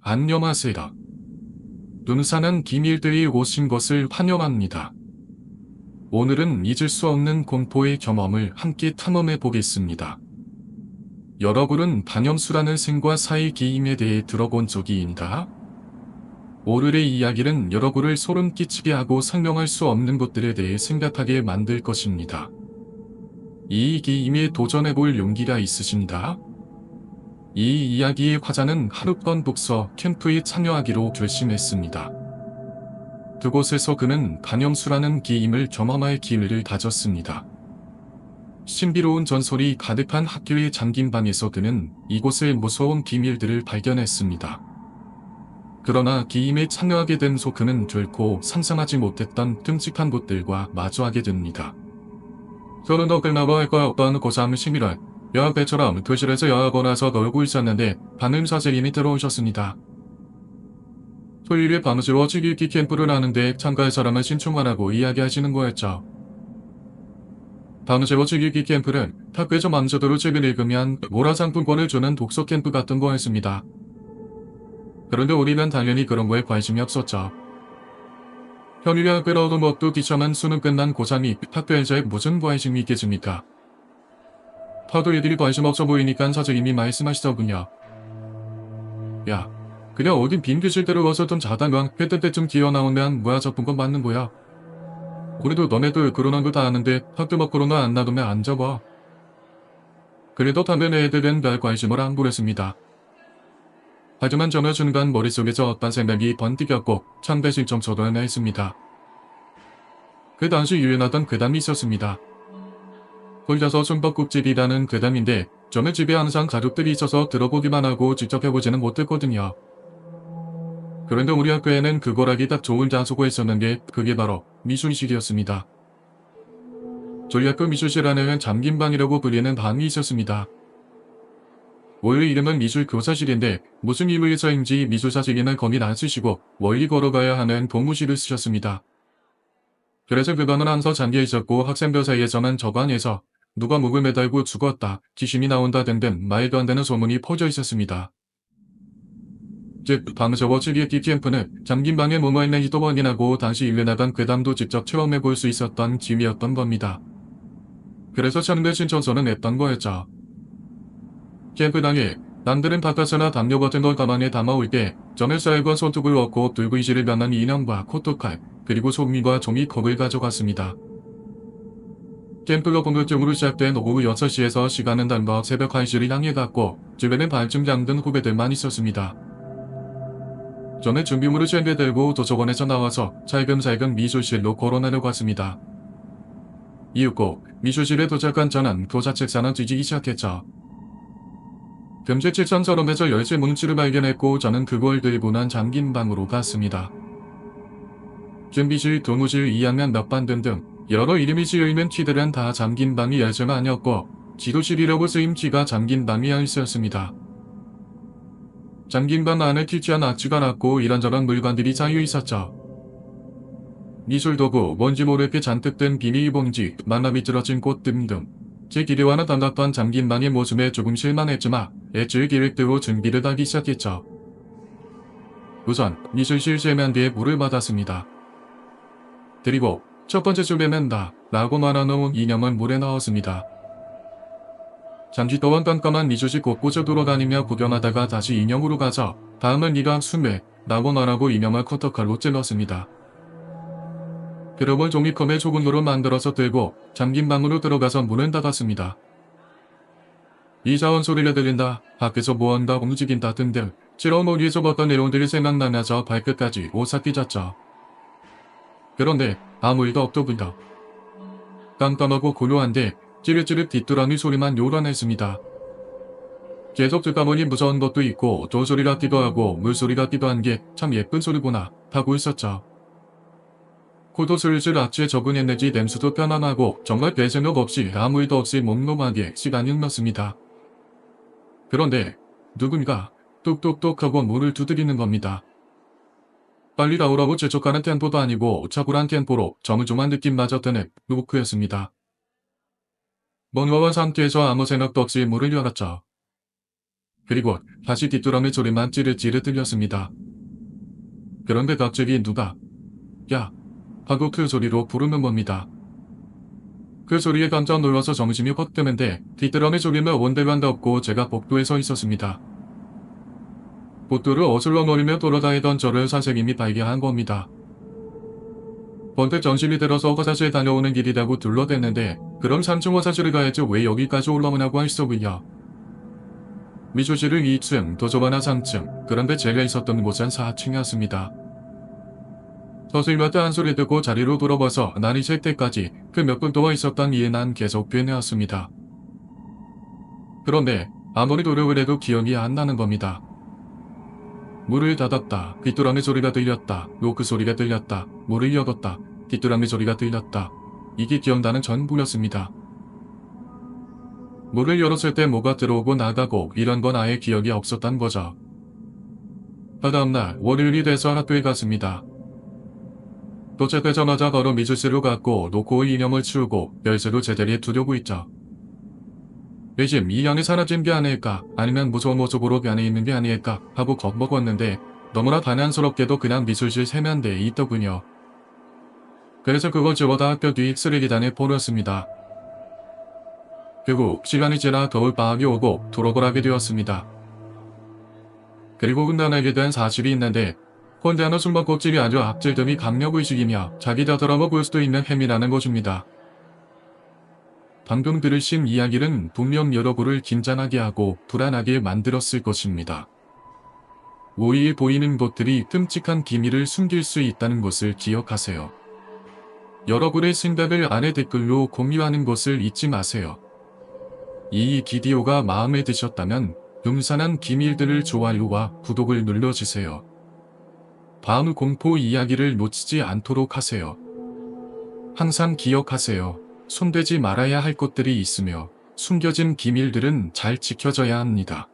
안녕하세요. 눈사는 기밀들이 오신 것을 환영합니다. 오늘은 잊을 수 없는 공포의 경험을 함께 탐험해 보겠습니다. 여러분은 반염수라는 생과 사이 기임에 대해 들어본 적이 있나? 오늘의 이야기는 여러분을 소름 끼치게 하고 설명할 수 없는 것들에 대해 생각하게 만들 것입니다. 이 기임에 도전해 볼 용기가 있으신가? 이 이야기의 화자는 하룻밤 독서 캠프에 참여하기로 결심했습니다. 그곳에서 그는 반염수라는 기임을 경험할 기회를 가졌습니다. 신비로운 전설이 가득한 학교의 잠긴 방에서 그는 이곳의 무서운 비밀들을 발견했습니다. 그러나 기임에 참여하게 된 소 그는 결코 상상하지 못했던 끔찍한 것들과 마주하게 됩니다. 저는 더 끝나고 할 거 없던 고3 11월 여학 때처럼 교실에서 여학원 와서 놀고 있었는데 반음 선생님이 들어오셨습니다. 토요일에 밤새워 책 읽기 캠프를 하는데 참가할 사람을 신청하라고 이야기하시는 거였죠. 밤새워 책 읽기 캠프는 학교에서 맘대로 책을 읽으면 문화상품권을 주는 독서 캠프 같은 거였습니다. 그런데 우리는 당연히 그런 거에 관심이 없었죠. 평일에 학교를 얻은 것도 기차만 수능 끝난 고3이 학교에서의 무슨 관심이 있겠습니까? 다들 애들이 관심 없어 보이니까 선생님이 말씀하시더군요. 야, 그냥 어딘 빈 교실대로 와서 좀 자다가 그때 때쯤 기어나오면 뭐야 저쁜 건 맞는 거야. 우리도 너네들 그러는 거 다 아는데 학교 밖으로는 안 놔두면 안 잡아. 그래도 다른 애들은 별 관심을 안 보냈습니다. 하지만 저는 순간 머릿속에서 어떤 생각이 번뜩였고 참배실점 저도하나 했습니다. 그 당시 유행하던 괴담이 있었습니다. 혼자서 숨바꼭질이라는 괴담인데 저는 집에 항상 가족들이 있어서 들어보기만 하고 직접 해보지는 못했거든요. 그런데 우리 학교에는 그걸 하기 딱 좋은 장소가 있었는데 그게 바로 미술실이었습니다. 저희 학교 미술실 안에는 잠긴방이라고 불리는 방이 있었습니다. 원래 이름은 미술교사실인데 무슨 이유에서인지 미술사직에는 거긴 안 쓰시고 멀리 걸어가야 하는 동무실을 쓰셨습니다. 그래서 그 방은 항상 잠겨 있었고 학생들 사이에서는 저 방에서 누가 목을 매달고 죽었다, 귀신이 나온다 등등 말도 안 되는 소문이 퍼져 있었습니다. 즉 밤새워 책 읽기 캠프는 잠긴 방에 뭐가 있는지도 확인하고 당시 유행하던 괴담도 직접 체험해 볼 수 있었던 기회였던 겁니다. 그래서 참배 신청서는 냈던 거였죠. 캠프 당일 남들은 바카스나 담요 같은 걸 가방에 담아올 때 저는 쌀과 손톱을 얻고 붉은실을 변한 인형과 코토칼 그리고 소미와 종이컵을 가져갔습니다. 캠프가 본격적으로 시작된 오후 6시에서 시간은 단박 새벽 1시를 향해 갔고 주변엔 반쯤 잠든 후배들만 있었습니다. 저는 준비물을 챙겨 들고 도서관에서 나와서 살금살금 미술실로 걸어내려 갔습니다. 이윽고 미술실에 도착한 저는 교사 책상을 뒤지기 시작했죠. 금세 책상 서랍에서 열쇠 뭉치를 발견했고 저는 그걸 들고 난 잠긴 방으로 갔습니다. 준비실, 도무실, 2학년 몇 반 등등 여러 이름이 쓰여있는 키들은 다 잠긴 방이 열쇠가 아니었고 지도실이라고 쓰임 키가 잠긴 방이 열쇠였습니다. 잠긴 방 안에 튀지한 악취가 났고 이런저런 물건들이 쌓여 있었죠. 미술도구, 뭔지 모르게 잔뜩 든 비닐봉지, 만화 비틀어진 꽃 등등 제 기대와는 달랐던 잠긴 방의 모습에 조금 실망했지만 애초에 계획대로 준비를 하기 시작했죠. 우선 미술실 세면대에 물을 받았습니다. 그리고 첫 번째 줄에는 나 라고 말아놓은 이념을 물에 넣었습니다. 잠시 동안 깜깜한 미술실 곳곳을 돌아다니며 구경하다가 다시 인형으로 가서 다음은 네가 숨에 라고 말하고 이념을 커터칼로 찔렀습니다. 그러고 종이컵에 소금으로 만들어서 들고 잠긴 방으로 들어가서 문을 닫았습니다. 이사원 소리가 들린다, 밖에서 뭐한다, 움직인다 등등 지러운 머리에서 봤던 내용들이 생각나면서 발끝까지 오싹히 잤죠. 그런데 아무 일도 없더군요. 깜깜하고 고요한데 찌릿찌릿 뒷두라미 소리만 요란했습니다. 계속 듣다 보니 무서운 것도 있고 돌소리 같기도 하고 물소리 같기도 한 게 참 예쁜 소리구나 하고 있었죠. 코도 슬슬 악취에 적응했는지 냄새도 편안하고 정말 배생각 없이 아무 일도 없이 몽롱하게 시간이 흘렀습니다. 그런데 누군가 뚝뚝뚝 하고 문을 두드리는 겁니다. 빨리 나오라고 재촉하는 템포도 아니고 차분한 템포로 저물조만 느낌마저 드는 루크였습니다. 뭔가와 상태에서 아무 생각도 없이 문을 열었죠. 그리고 다시 뒷두렁의 소리만 찌릿찌릿 들렸습니다. 그런데 갑자기 누가 야! 하고 그 소리로 부르는 겁니다. 그 소리에 깜짝 놀라서 정신이 확 드는데 뒷드럼의 소리는 온데간데 없고 제가 복도에 서 있었습니다. 복도를 어슬렁거리며 돌아다니던 저를 선생님이 발견한 겁니다. 번뜩 정신이 들어서 화장실 다녀오는 길이라고 둘러댔는데 그럼 3층 화장실을 가야지 왜 여기까지 올라오냐고 했어요. 미술실은 2층, 도서관은 3층, 그런데 제가 있었던 곳은 4층이었습니다. 선생님한테 한 소리 듣고 자리로 돌아와서 날이 셀 때까지 그 몇 분 동안 있었던 이에 난 계속 되뇌었습니다. 그런데 아무리 노력을 해도 기억이 안 나는 겁니다. 문을 닫았다. 귀뚜라미 소리가 들렸다. 노크 소리가 들렸다. 문을 열었다. 귀뚜라미 소리가 들렸다. 이게 기억나는 전부였습니다. 문을 열었을 때 뭐가 들어오고 나가고 이런 건 아예 기억이 없었단 거죠. 다음날 월요일이 돼서 학교에 갔습니다. 도착하자마자 바로 미술실로 갔고 노코의 이념을 치우고 열쇠로 제자리에 두려고 있죠. 요즘 이 양이 사라진 게 아닐까 아니면 무서운 모습으로 변해 있는 게 아닐까 하고 겁먹었는데 너무나 단연스럽게도 그냥 미술실 세면대에 있더군요. 그래서 그걸 집어다 학교 뒤 쓰레기단에 버렸습니다. 결국 시간이 지나 겨울방학이 오고 졸업을 하게 되었습니다. 그리고 훗날 된 사실이 있는데 꼰대하는 숨바꼭질이 아주 악질됨이 강력의식이며 자기 다더러워 볼 수도 있는 행위라는 것입니다. 방금 들으신 이야기는 분명 여러분을 긴장하게 하고 불안하게 만들었을 것입니다. 모의에 보이는 것들이 끔찍한 기밀을 숨길 수 있다는 것을 기억하세요. 여러분의 생각을 아래 댓글로 공유하는 것을 잊지 마세요. 이 비디오가 마음에 드셨다면 음산한 기밀들을 좋아요와 구독을 눌러주세요. 다음 공포 이야기를 놓치지 않도록 하세요. 항상 기억하세요. 손대지 말아야 할 것들이 있으며 숨겨진 비밀들은 잘 지켜져야 합니다.